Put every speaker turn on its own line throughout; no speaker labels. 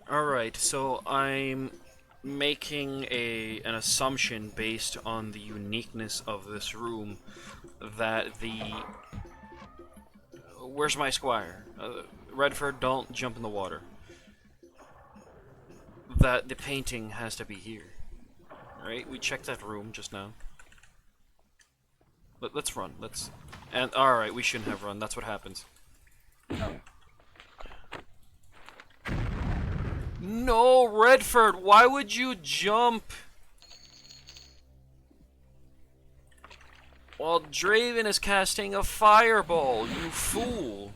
Alright, so I'm making an assumption based on the uniqueness of this room that the... Where's my squire? Redford, don't jump in the water. That the painting has to be here. Right? We checked that room just now. Let's run. Let's... And alright, we shouldn't have run. That's what happens. No, Redford, why would you jump? While Draven is casting a fireball, you fool.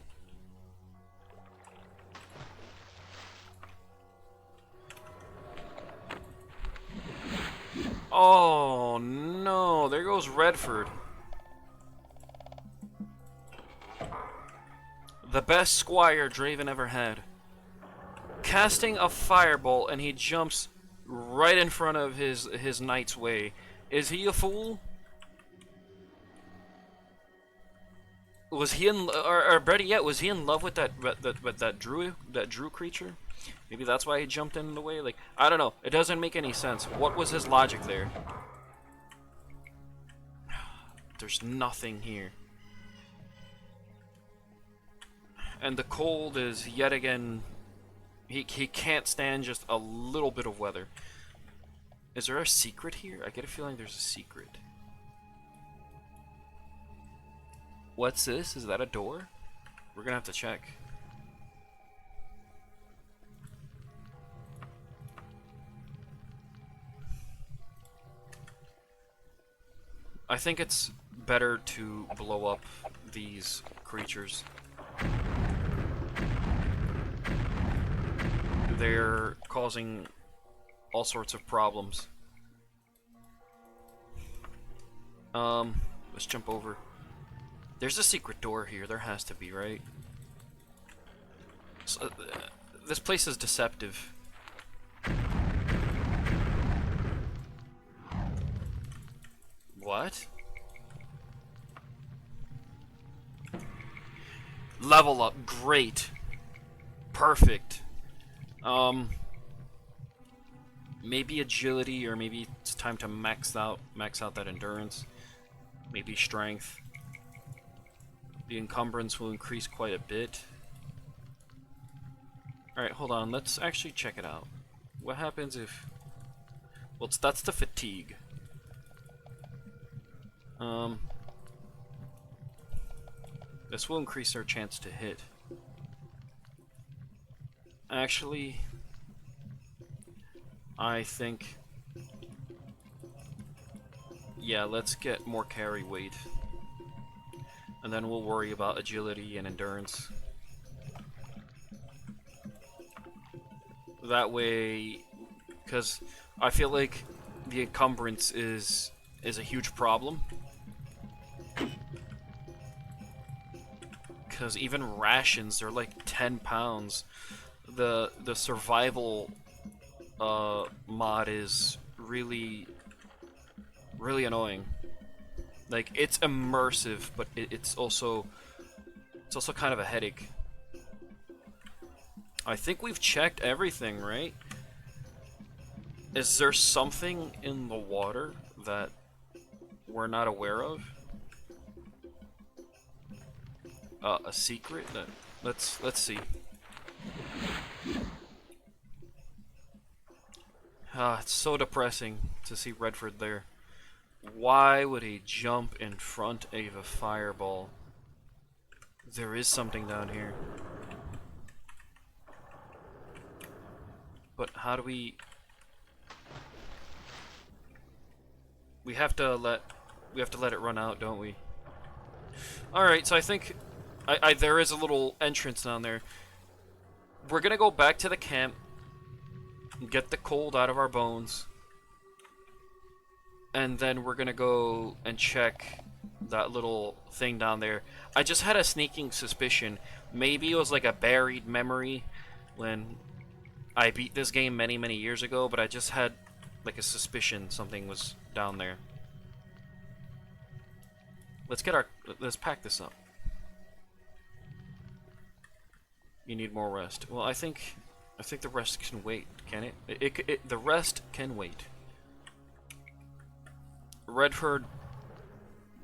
Oh no, there goes Redford. The best squire Draven ever had. Casting a fireball and he jumps right in front of his knight's way. Is he a fool? Was he in, or better yet, was he in love with that drew creature? Maybe that's why he jumped in the way. Like, I don't know. It doesn't make any sense. What was his logic there? There's nothing here. And the cold is yet again... He can't stand just a little bit of weather. Is there a secret here? I get a feeling there's a secret. What's this? Is that a door? We're gonna have to check. I think it's better to blow up these creatures. They're causing all sorts of problems. Let's jump over. There's a secret door here. There has to be, right? So, this place is deceptive. What? Level up. Great. Perfect. Maybe agility, or maybe it's time to max out that endurance. Maybe strength. The encumbrance will increase quite a bit. Alright, hold on, let's actually check it out. What happens if... Well, that's the fatigue. This will increase our chance to hit. Actually, I think... Yeah, let's get more carry weight. And then we'll worry about agility and endurance. That way, because I feel like the encumbrance is a huge problem. Because even rations are like 10 pounds. The survival mod is really annoying. Like, it's immersive, but it's also kind of a headache. I think we've checked everything, right? Is there something in the water that we're not aware of? A secret? Let's see. It's so depressing to see Redford there. Why would he jump in front of a fireball? There is something down here. But how do we... We have to let it run out, don't we? Alright, so I think there is a little entrance down there. We're gonna go back to the camp, get the cold out of our bones, and then we're gonna go and check that little thing down there. I just had a sneaking suspicion. Maybe it was like a buried memory when I beat this game many years ago, but I just had like a suspicion something was down there. Let's pack this up. You need more rest. Well, I think I think the rest can wait, can it? The rest can wait. Redford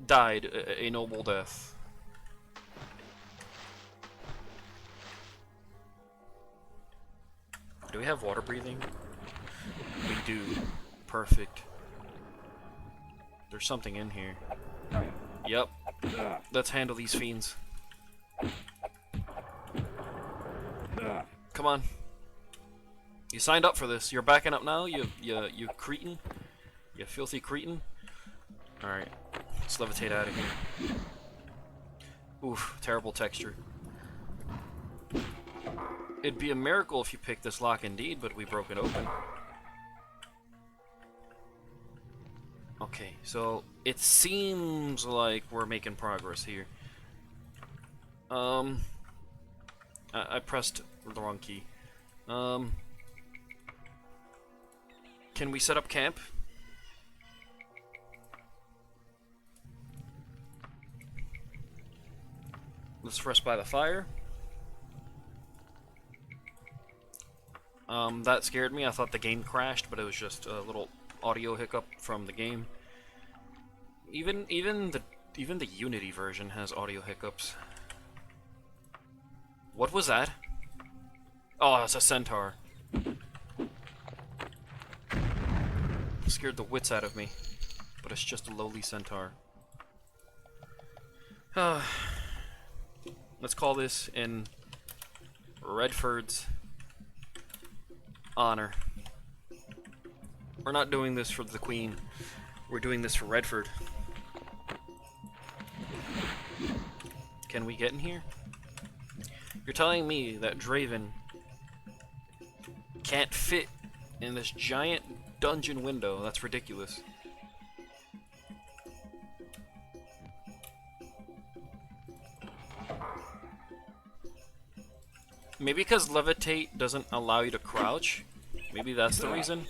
died a noble death. Do we have water breathing? We do. Perfect. There's something in here. Yep. Let's handle these fiends. Come on. You signed up for this. You're backing up now, you cretin. You filthy cretin. Alright. Let's levitate out of here. Oof, terrible texture. It'd be a miracle if you picked this lock indeed, but we broke it open. Okay, so it seems like we're making progress here. I pressed the wrong key. Can we set up camp? Let's rest by the fire. That scared me. I thought the game crashed, but it was just a little audio hiccup from the game. Even the Unity version has audio hiccups. What was that? Oh, it's a centaur. Scared the wits out of me, but it's just a lowly centaur. Let's call this in Redford's honor. We're not doing this for the Queen. We're doing this for Redford. Can we get in here? You're telling me that Draven can't fit in this giant dungeon window? That's ridiculous. Maybe because levitate doesn't allow you to crouch. Maybe that's the reason.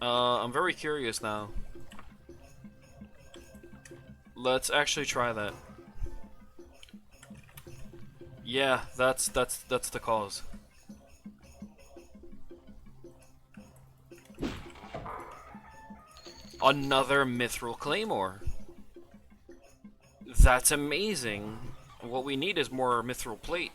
I'm very curious now. Let's actually try that. Yeah, that's the cause. Another mithril claymore. That's amazing. What we need is more mithril plate.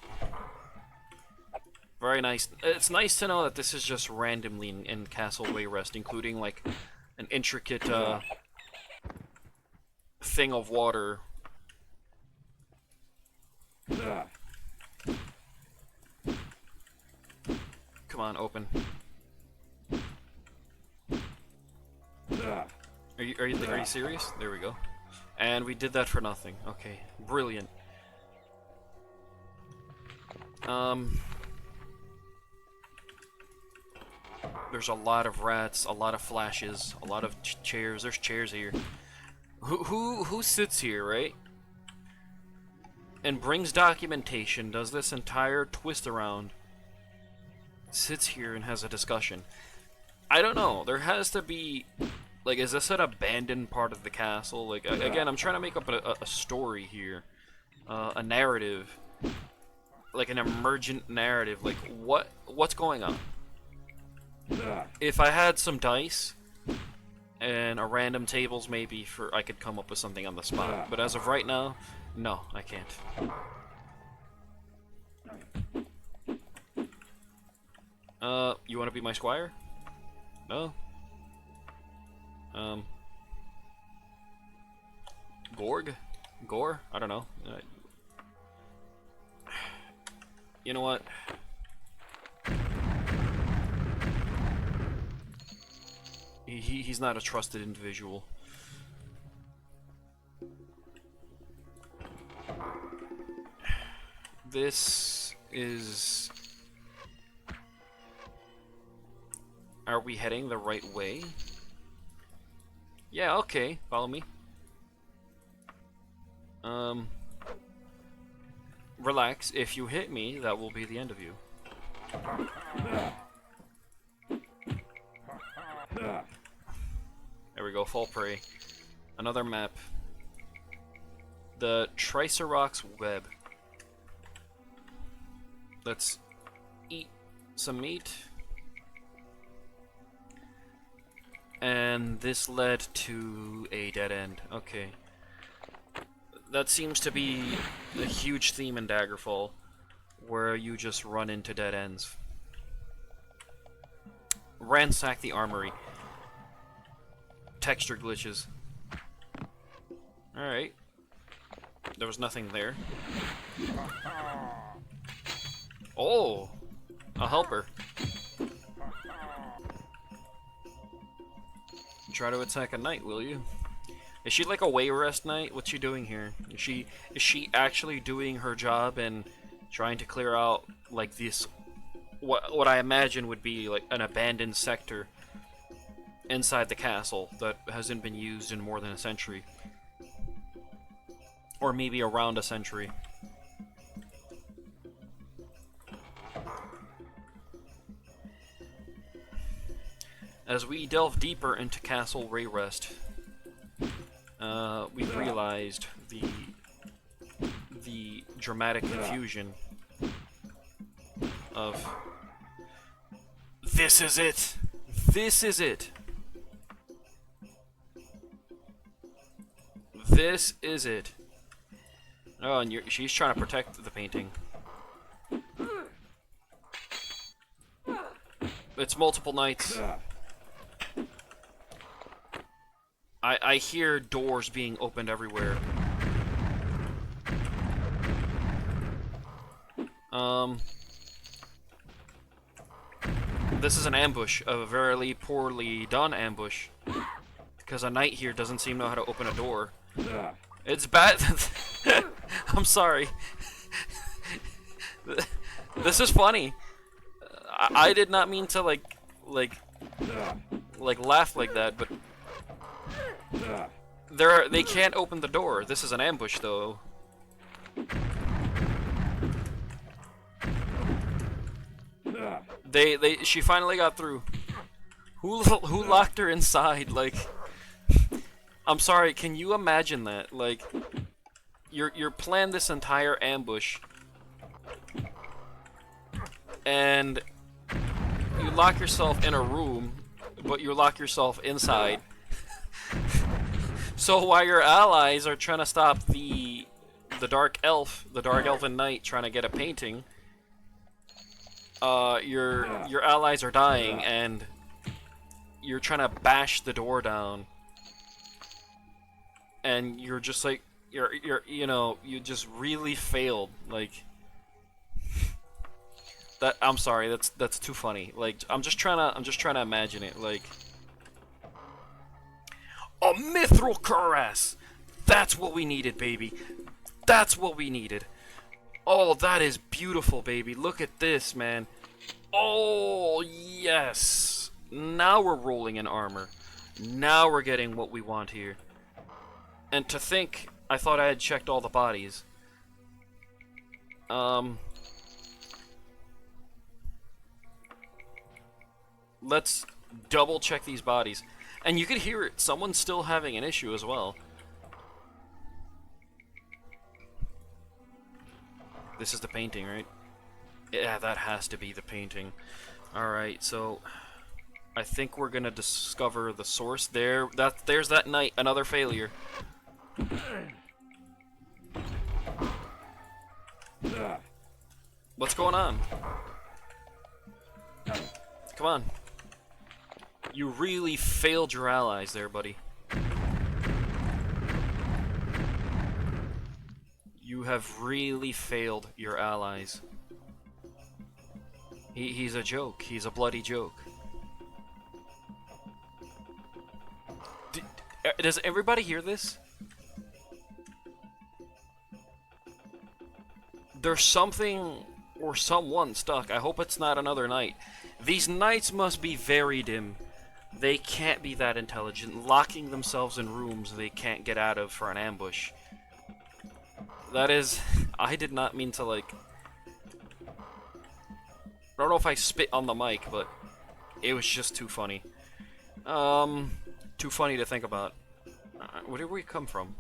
Very nice. It's nice to know that this is just randomly in Castle Wayrest, including like an intricate thing of water. Come on, open. Are you serious? There we go. And we did that for nothing. Okay, brilliant. There's a lot of rats, a lot of flashes, a lot of chairs. There's chairs here. Who sits here, right? And brings documentation, does this entire twist around, sits here and has a discussion. I don't know. There has to be, like, is this an abandoned part of the castle? Like, again, I'm trying to make up a story here, a narrative, like an emergent narrative. Like, what's going on? If I had some dice and a random tables, maybe I could come up with something on the spot. But as of right now, no, I can't. You want to be my squire? No. Gore? I don't know. You know what? He's not a trusted individual. This is... Are we heading the right way? Yeah, okay. Follow me. Relax. If you hit me, that will be the end of you. There we go, fall prey. Another map. The Treacherous web. Let's eat some meat. And this led to a dead end. Okay. That seems to be a huge theme in Daggerfall, where you just run into dead ends. Ransack the armory. Texture glitches. Alright. There was nothing there. Oh! A helper. Try to attack a knight, will you? Is she like a Wayrest knight? What's she doing here? Is she actually doing her job and trying to clear out like this what I imagine would be like an abandoned sector inside the castle that hasn't been used in more than a century? Or maybe around a century. As we delve deeper into Castle Wayrest, we've realized the dramatic confusion of this is it! This is it! This is it! Oh, and she's trying to protect the painting. It's multiple knights. I hear doors being opened everywhere. This is an ambush, a very poorly done ambush. Because a knight here doesn't seem to know how to open a door. It's bad. I'm sorry. This is funny. I did not mean to like laugh like that, but they can't open the door. This is an ambush, though. She finally got through. Who locked her inside? Like, I'm sorry. Can you imagine that? Like, you're planned this entire ambush, and you lock yourself in a room, but you lock yourself inside. So while your allies are trying to stop the dark elven knight trying to get a painting, your allies are dying, and you're trying to bash the door down, and you're just like you just really failed. Like that. I'm sorry. That's too funny. Like I'm just trying to imagine it. Like a mithril cuirass. That's what we needed, baby. That's what we needed. Oh, that is beautiful, baby. Look at this, man. Oh, yes. Now we're rolling in armor. Now we're getting what we want here. And to think, I thought I had checked all the bodies. Let's double check these bodies. And you could hear it. Someone's still having an issue as well. This is the painting, right? Yeah, that has to be the painting. Alright, so I think we're gonna discover the source there. There's that knight, another failure. What's going on? Come on. You really failed your allies there, buddy. You have really failed your allies. He's a joke. He's a bloody joke. Does everybody hear this? There's something or someone stuck. I hope it's not another knight. These knights must be very dim. They can't be that intelligent, locking themselves in rooms they can't get out of for an ambush. That is... I did not mean to, like... I don't know if I spit on the mic, but it was just too funny. Too funny to think about. Where did we come from?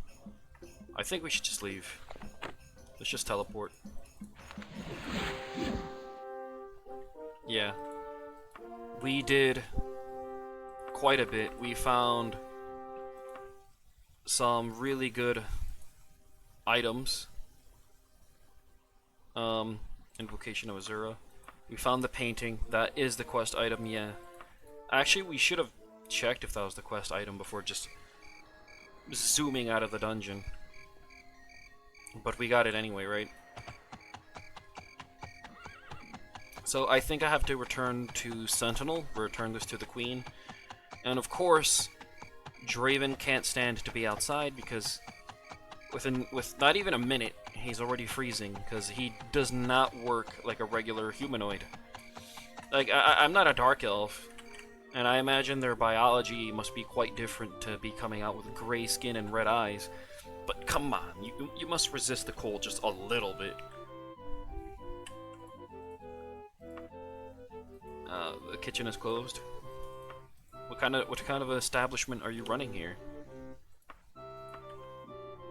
I think we should just leave. Let's just teleport. Yeah. We did quite a bit. We found some really good items. Invocation of Azura. We found the painting. That is the quest item, yeah. Actually, we should have checked if that was the quest item before just zooming out of the dungeon. But we got it anyway, right? So I think I have to return to Sentinel, return this to the Queen. And of course, Draven can't stand to be outside because with not even a minute, he's already freezing because he does not work like a regular humanoid. Like, I'm not a dark elf, and I imagine their biology must be quite different to be coming out with gray skin and red eyes. But come on, you must resist the cold just a little bit. The kitchen is closed. What kind of establishment are you running here?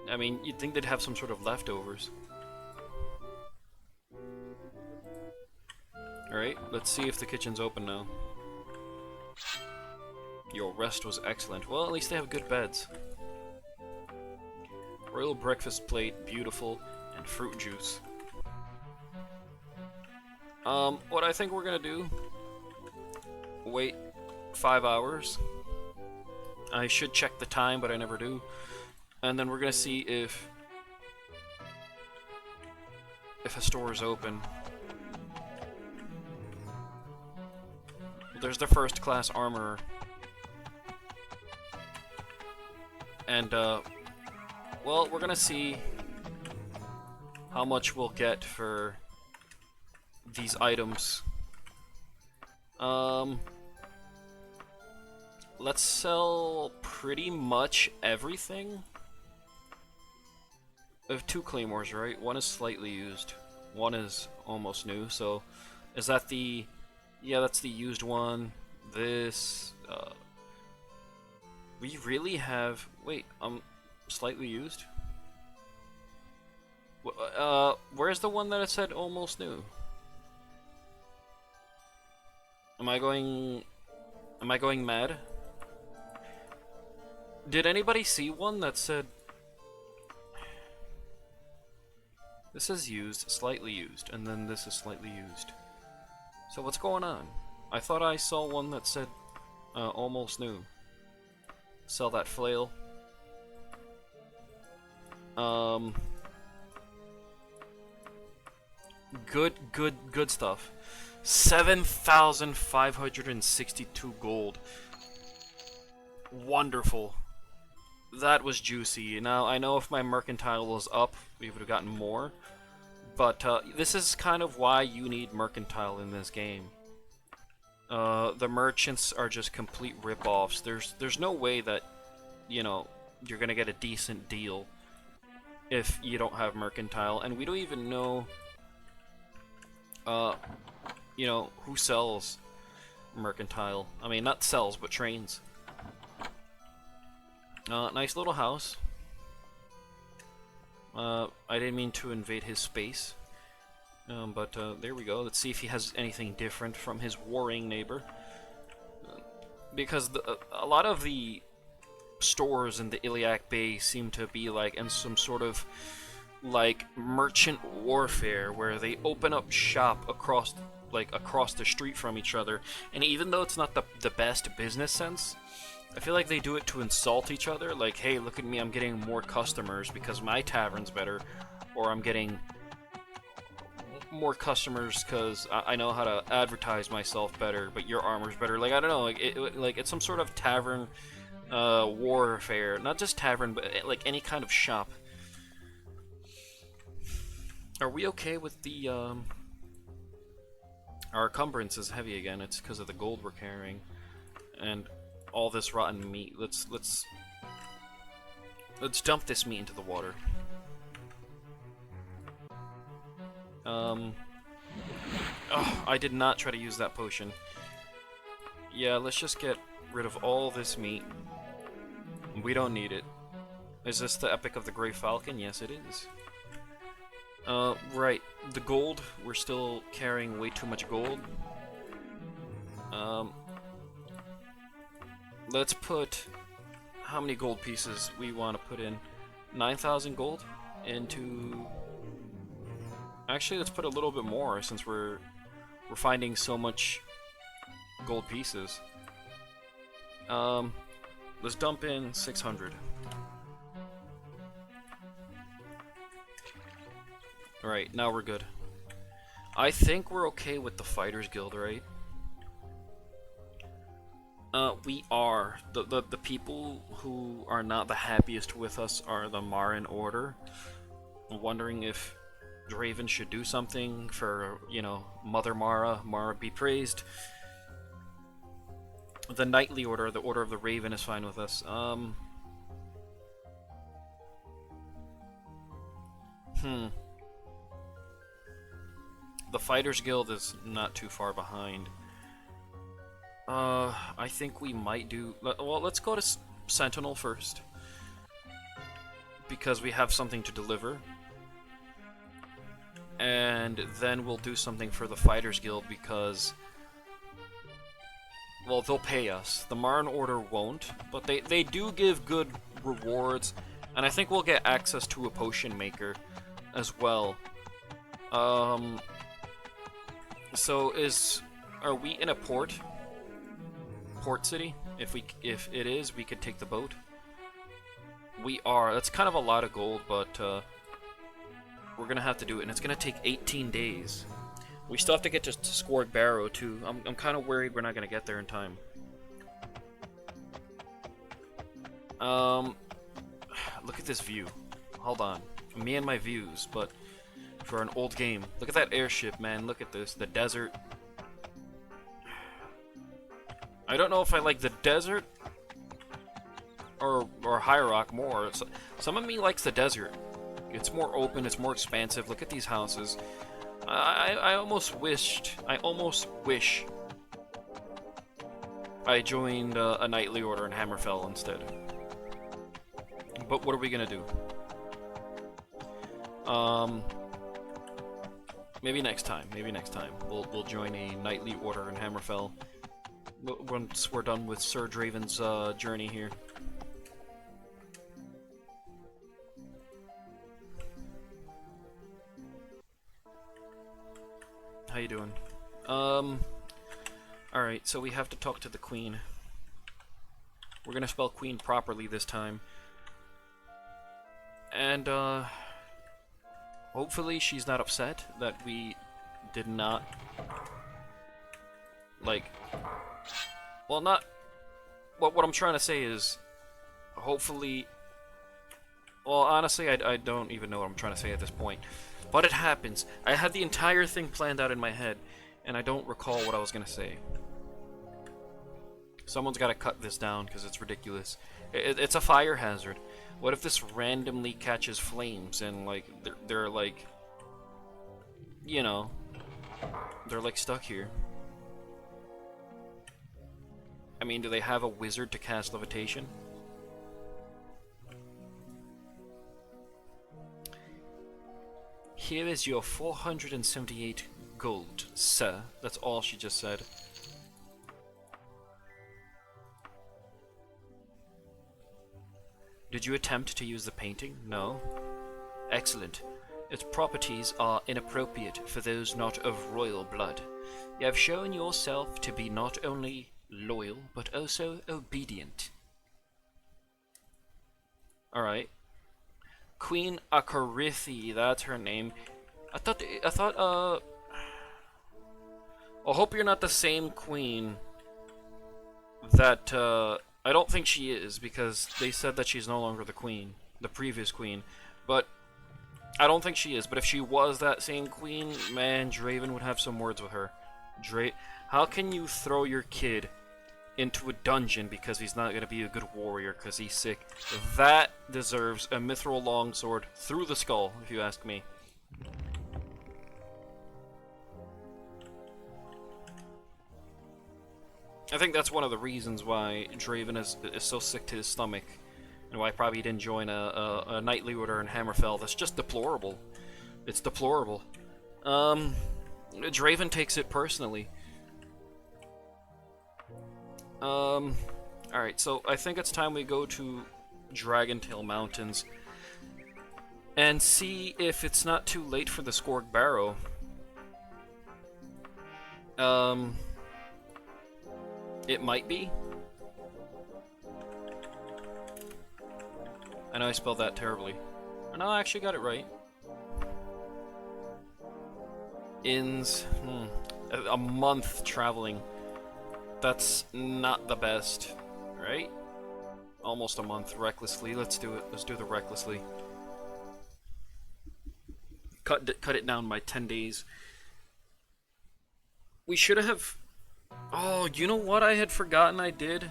I mean, you'd think they'd have some sort of leftovers. Alright, let's see if the kitchen's open now. Your rest was excellent. Well, at least they have good beds. Royal breakfast plate, beautiful, and fruit juice. What I think we're gonna do... Wait 5 hours. I should check the time, but I never do. And then we're gonna see if a store is open. There's the first class armorer. And well, we're gonna see how much we'll get for these items. Let's sell pretty much everything. I have 2 claymores, right? One is slightly used. One is almost new, so... Is that the... Yeah, that's the used one. This... We really have... Wait, slightly used? Where's the one that it said almost new? Am I going mad? Did anybody see one that said... This is used, slightly used, and then this is slightly used. So what's going on? I thought I saw one that said almost new. Sell that flail. Good stuff. 7,562 gold. Wonderful. That was juicy. Now, I know if my mercantile was up, we would have gotten more. But this is kind of why you need mercantile in this game. The merchants are just complete rip-offs. There's no way that, you know, you're gonna get a decent deal if you don't have mercantile. And we don't even know, you know, who sells mercantile. I mean, not sells, but trains. Nice little house. I didn't mean to invade his space. But there we go. Let's see if he has anything different from his warring neighbor. Because a lot of the stores in the Iliac Bay seem to be like in some sort of like merchant warfare where they open up shop across the street from each other, and even though it's not the best business sense, I feel like they do it to insult each other, like, hey, look at me, I'm getting more customers because my tavern's better, or I'm getting more customers because I know how to advertise myself better, but your armor's better. Like, I don't know, like it's some sort of tavern warfare. Not just tavern, but like any kind of shop. Are we okay with the, our encumbrance is heavy again. It's because of the gold we're carrying. And all this rotten meat. Let's dump this meat into the water. Oh, I did not try to use that potion. Yeah, let's just get rid of all this meat. We don't need it. Is this the Epic of the Grey Falcon? Yes, it is. Right. The gold, we're still carrying way too much gold. Um, let's put how many gold pieces we want to put in. 9,000 gold into. Actually, let's put a little bit more since we're finding so much gold pieces. Let's dump in 600. Alright, now we're good. I think we're okay with the Fighters Guild, right? We are. The people who are not the happiest with us are the Marin Order. I'm wondering if Draven should do something for, you know, Mother Mara. Mara be praised. The Knightly Order, the Order of the Raven, is fine with us. The Fighters Guild is not too far behind. I think we might do... Well, let's go to Sentinel first. Because we have something to deliver. And then we'll do something for the Fighters Guild because... Well, they'll pay us. The Marin Order won't, but they do give good rewards. And I think we'll get access to a potion maker as well. So are we in a port city? If it is, we could take the boat. We are. That's kind of a lot of gold, but we're gonna have to do it, and it's gonna take 18 days. We still have to get to Squarg Barrow too. I'm kind of worried we're not gonna get there in time. Look at this view. Hold on. Me and my views, but for an old game. Look at that airship, man. Look at this. The desert. I don't know if I like the desert or High Rock more. Some of me likes the desert. It's more open. It's more expansive. Look at these houses. I almost wish I joined a Knightly Order in Hammerfell instead. But what are we gonna do? Maybe next time. Maybe next time we'll join a Knightly Order in Hammerfell once we're done with Sir Draven's journey here. How you doing? Alright, so we have to talk to the Queen. We're gonna spell Queen properly this time. And, hopefully she's not upset that we did not, like, well, not, what I'm trying to say is, hopefully, well, honestly, I don't even know what I'm trying to say at this point. But it happens. I had the entire thing planned out in my head, and I don't recall what I was going to say. Someone's got to cut this down, because it's ridiculous. It's a fire hazard. What if this randomly catches flames, and, like, they're like, you know, they're, like, stuck here? I mean, do they have a wizard to cast levitation? Here is your 478 gold, sir. That's all she just said. Did you attempt to use the painting? No. Excellent. Its properties are inappropriate for those not of royal blood. You have shown yourself to be not only loyal, but also obedient. Alright. Queen Akarithi, that's her name. I thought, I hope you're not the same queen that, I don't think she is, because they said that she's no longer the queen, the previous queen, but I don't think she is. But if she was that same queen, man, Draven would have some words with her. How can you throw your kid into a dungeon because he's not going to be a good warrior because he's sick? That deserves a mithril longsword through the skull, if you ask me. I think that's one of the reasons why Draven is so sick to his stomach, and why probably he didn't join a Knightly Order in Hammerfell. That's just deplorable. It's deplorable. Draven takes it personally. Alright, so I think it's time we go to Dragontail Mountains and see if it's not too late for the Skorg Barrow. It might be. I know I spelled that terribly. No, I actually got it right. Inns. A month traveling. That's not the best, right? Almost a month, recklessly. Let's do it. Let's do the recklessly. Cut it down by 10 days. We should have... Oh, you know what I had forgotten I did?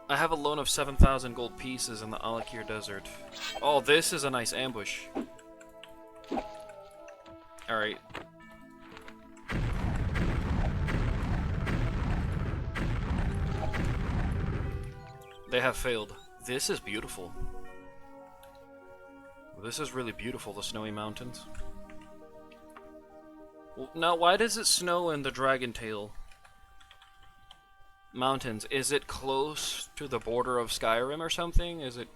I have a loan of 7,000 gold pieces in the Iliac Desert. Oh, this is a nice ambush. Alright. They have failed. This is beautiful. This is really beautiful, the snowy mountains. Well, now, why does it snow in the Dragontail Mountains? Is it close to the border of Skyrim or something? Is it...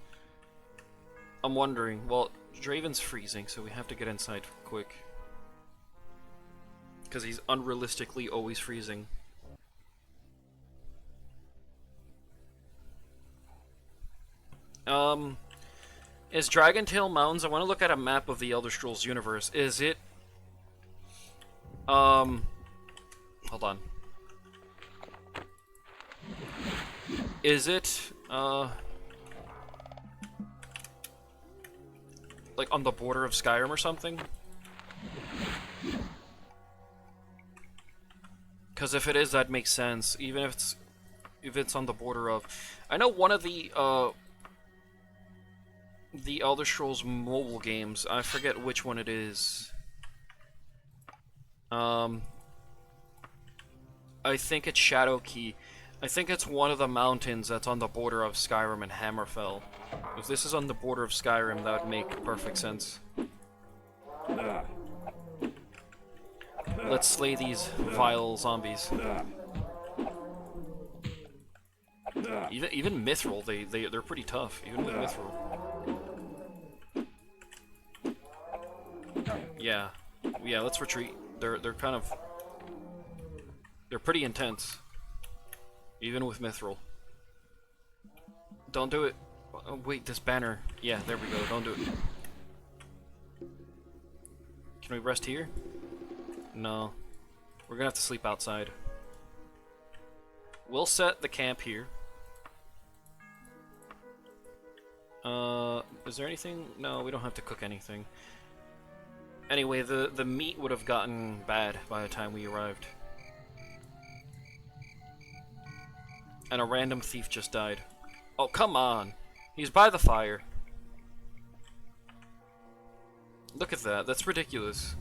I'm wondering. Well, Draven's freezing, so we have to get inside quick. Because he's unrealistically always freezing. Is Dragontail Mountains... I want to look at a map of the Elder Scrolls universe. Is it... Hold on. Is it, like on the border of Skyrim or something? Because if it is, that makes sense. Even if it's on the border of... I know one of the Elder Scrolls mobile games, I forget which one it is. I think it's Shadowkey. I think it's one of the mountains that's on the border of Skyrim and Hammerfell. If this is on the border of Skyrim, that would make perfect sense. Let's slay these vile zombies. Even Mithril, they're pretty tough, even with Mithril. Yeah, let's retreat. They're kind of... They're pretty intense. Even with Mithril. Don't do it. Oh, wait, this banner. Yeah, there we go. Don't do it. Can we rest here? No. We're gonna have to sleep outside. We'll set the camp here. Is there anything? No, we don't have to cook anything. Anyway, the meat would have gotten bad by the time we arrived. And a random thief just died. Oh, come on! He's by the fire. Look at that, that's ridiculous.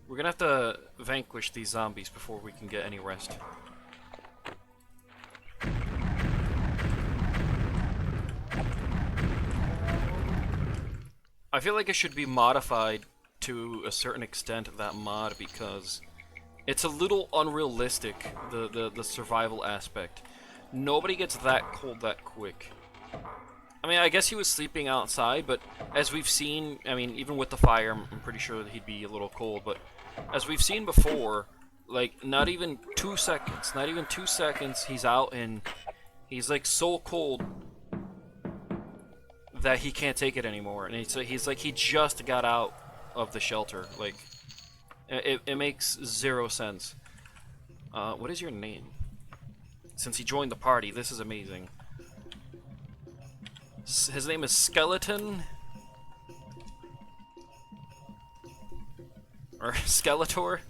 We're gonna have to vanquish these zombies before we can get any rest. I feel like it should be modified to a certain extent, that mod, because it's a little unrealistic, the survival aspect. Nobody gets that cold that quick. I mean, I guess he was sleeping outside, but as we've seen, I mean, even with the fire, I'm pretty sure that he'd be a little cold, but as we've seen before, like, not even 2 seconds, he's out and he's, like, so cold that he can't take it anymore. And he's like, he just got out of the shelter. Like, it makes 0 sense. What is your name? Since he joined the party, this is amazing. His name is Skeleton? Or Skeletor?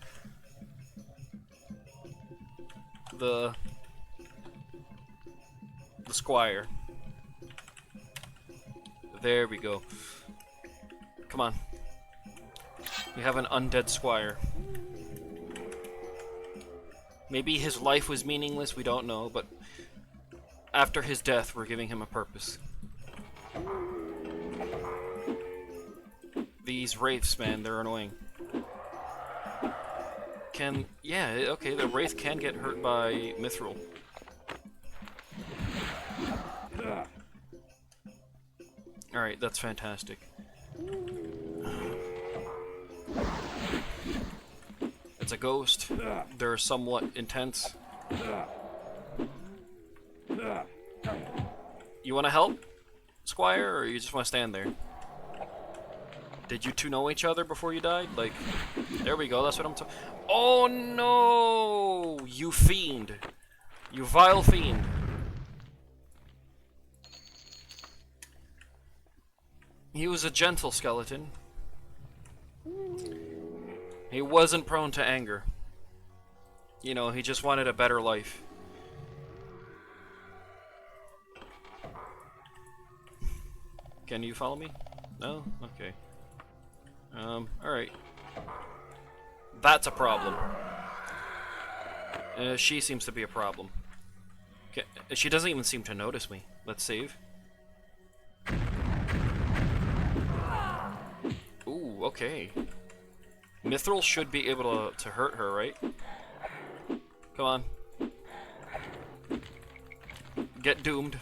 The Squire. There we go. Come on. We have an undead squire. Maybe his life was meaningless, we don't know, but after his death, we're giving him a purpose. These wraiths, man, they're annoying. Yeah, okay, the wraith can get hurt by mithril. Alright, that's fantastic. It's a ghost. They're somewhat intense. You want to help, Squire, or you just want to stand there? Did you two know each other before you died? Like, there we go, that's what I'm talking. Oh no! You fiend! You vile fiend! He was a gentle skeleton. He wasn't prone to anger. You know, he just wanted a better life. Can you follow me? No? Okay. Alright. That's a problem. She seems to be a problem. Okay. She doesn't even seem to notice me. Let's save. Ooh, okay. Mithril should be able to hurt her, right? Come on. Get doomed.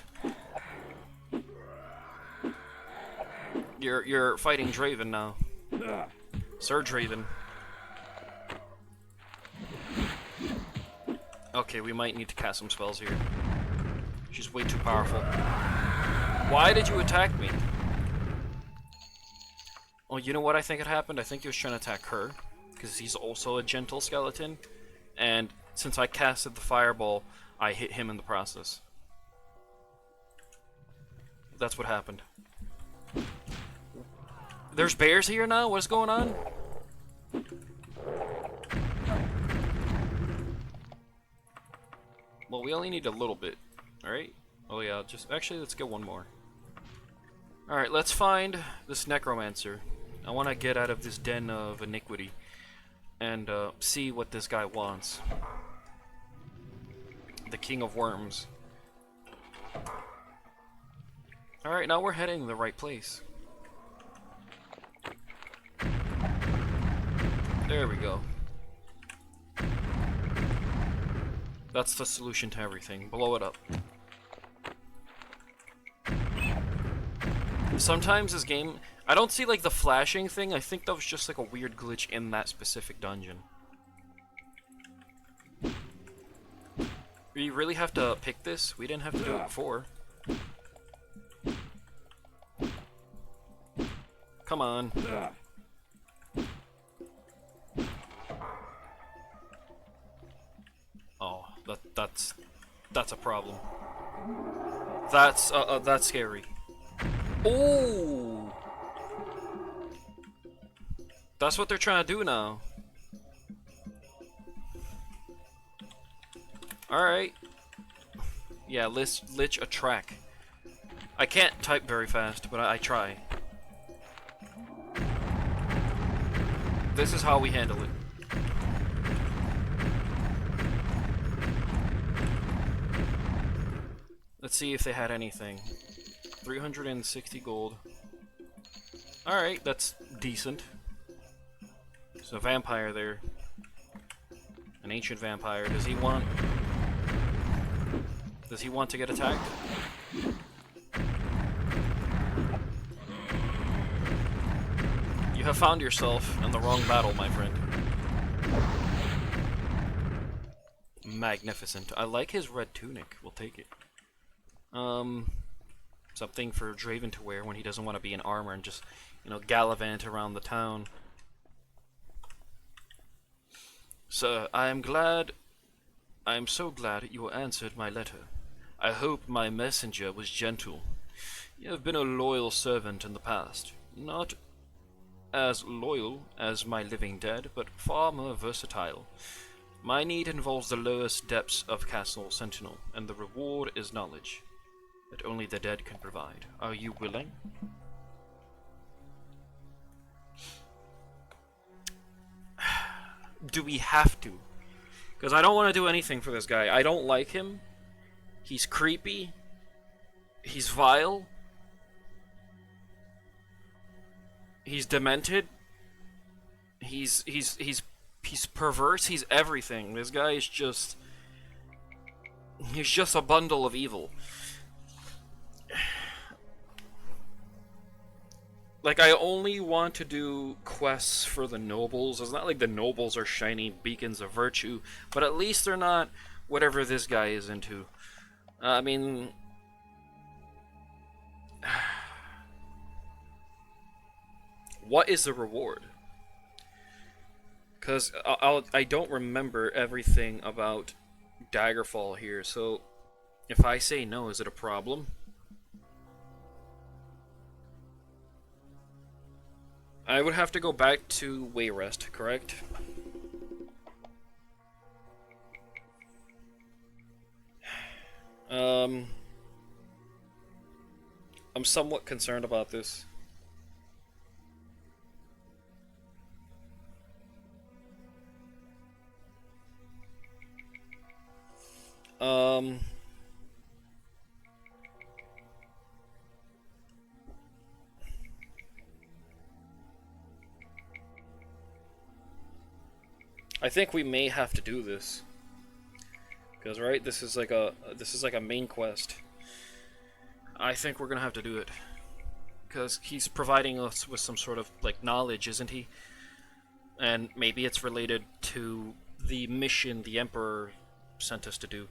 You're fighting Draven now. Sir Draven. Okay, we might need to cast some spells here. She's way too powerful. Why did you attack me? Oh, you know what I think had happened? I think he was trying to attack her, because he's also a gentle skeleton, and since I casted the fireball, I hit him in the process. That's what happened. There's bears here now? What's going on? Well, we only need a little bit, alright? Oh yeah, actually, let's get one more. Alright, let's find this necromancer. I want to get out of this den of iniquity and see what this guy wants. The King of Worms. Alright, now we're heading the right place. There we go. That's the solution to everything. Blow it up. Sometimes this game, I don't see like the flashing thing. I think that was just like a weird glitch in that specific dungeon. We really have to pick this? We didn't have to do it before. Come on. Oh, that's a problem. That's scary. Oh! That's what they're trying to do now. Alright. Yeah, lich a track. I can't type very fast, but I try. This is how we handle it. Let's see if they had anything. 360 gold. Alright, that's decent. There's a vampire there. An ancient vampire. Does he want to get attacked? You have found yourself in the wrong battle, my friend. Magnificent. I like his red tunic. We'll take it. Something for Draven to wear when he doesn't want to be in armor and just, you know, gallivant around the town. Sir, I am so glad you answered my letter. I hope my messenger was gentle. You have been a loyal servant in the past. Not as loyal as my living dead, but far more versatile. My need involves the lowest depths of Castle Sentinel, and the reward is knowledge that only the dead can provide. Are you willing? Do we have to? Because I don't want to do anything for this guy. I don't like him. He's creepy. He's vile. He's demented. He's perverse. He's everything. This guy is just. He's just a bundle of evil. Like, I only want to do quests for the nobles. It's not like the nobles are shining beacons of virtue, but at least they're not whatever this guy is into. I mean... What is the reward? Because I don't remember everything about Daggerfall here, so if I say no, is it a problem? I would have to go back to Wayrest, correct? I'm somewhat concerned about this. I think we may have to do this. Because right, this is like a main quest. I think we're gonna have to do it. Because he's providing us with some sort of like knowledge, isn't he? And maybe it's related to the mission the Emperor sent us to do.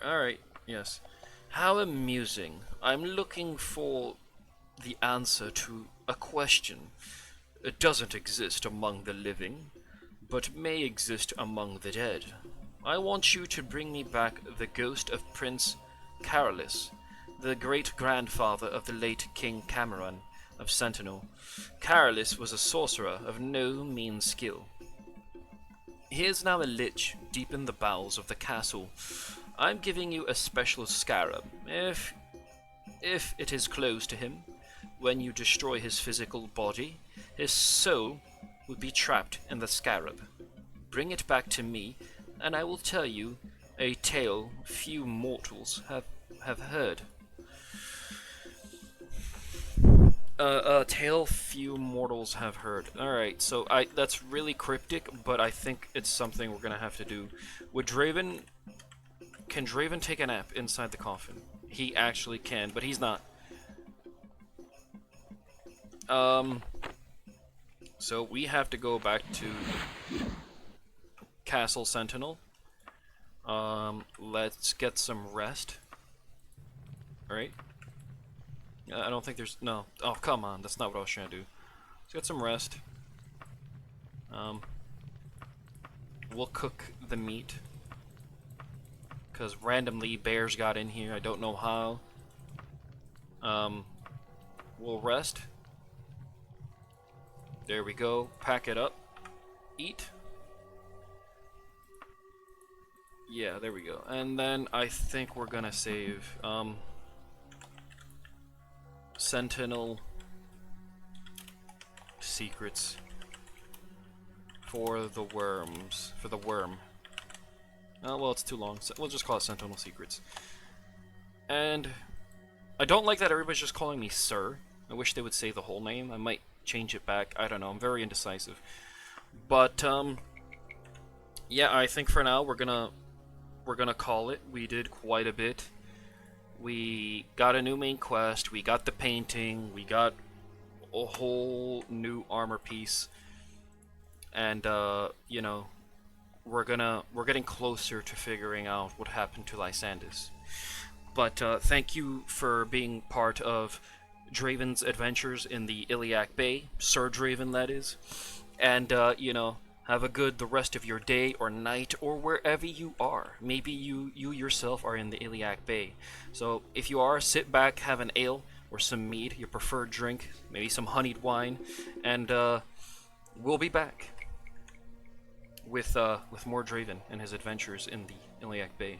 Alright, yes. How amusing. I'm looking for the answer to a question. It doesn't exist among the living, but may exist among the dead. I want you to bring me back the ghost of Prince Perilous, the great-grandfather of the late King Cameron of Sentinel. Perilous was a sorcerer of no mean skill. He is now a lich deep in the bowels of the castle. I'm giving you a special scarab. If it is close to him, when you destroy his physical body, his soul will be trapped in the scarab. Bring it back to me, and I will tell you a tale few mortals have heard. A tale few mortals have heard. Alright, so that's really cryptic, but I think it's something we're gonna have to do. Would Draven... Can Draven take a nap inside the coffin? He actually can, but he's not. So we have to go back to Castle Sentinel. Let's get some rest. Alright. I don't think there's... No. Oh, come on. That's not what I was trying to do. Let's get some rest. We'll cook the meat. Because randomly bears got in here. I don't know how. We'll rest. There we go. Pack it up. Eat. Yeah, there we go. And then I think we're gonna save Sentinel secrets for the worms. For the worm. Oh, well, it's too long. So we'll just call it Sentinel secrets. And I don't like that everybody's just calling me Sir. I wish they would say the whole name. I might change it back. I don't know. I'm very indecisive. But yeah, I think for now we're gonna call it. We did quite a bit. We got a new main quest. We got the painting. We got a whole new armor piece. And you know, we're getting closer to figuring out what happened to Lysandus. But thank you for being part of Draven's adventures in the Iliac Bay, Sir Draven, that is. And you know, have a good the rest of your day or night or wherever you are. Maybe you yourself are in the Iliac Bay. So if you are, sit back, have an ale or some mead, your preferred drink, maybe some honeyed wine, and we'll be back with more Draven and his adventures in the Iliac Bay.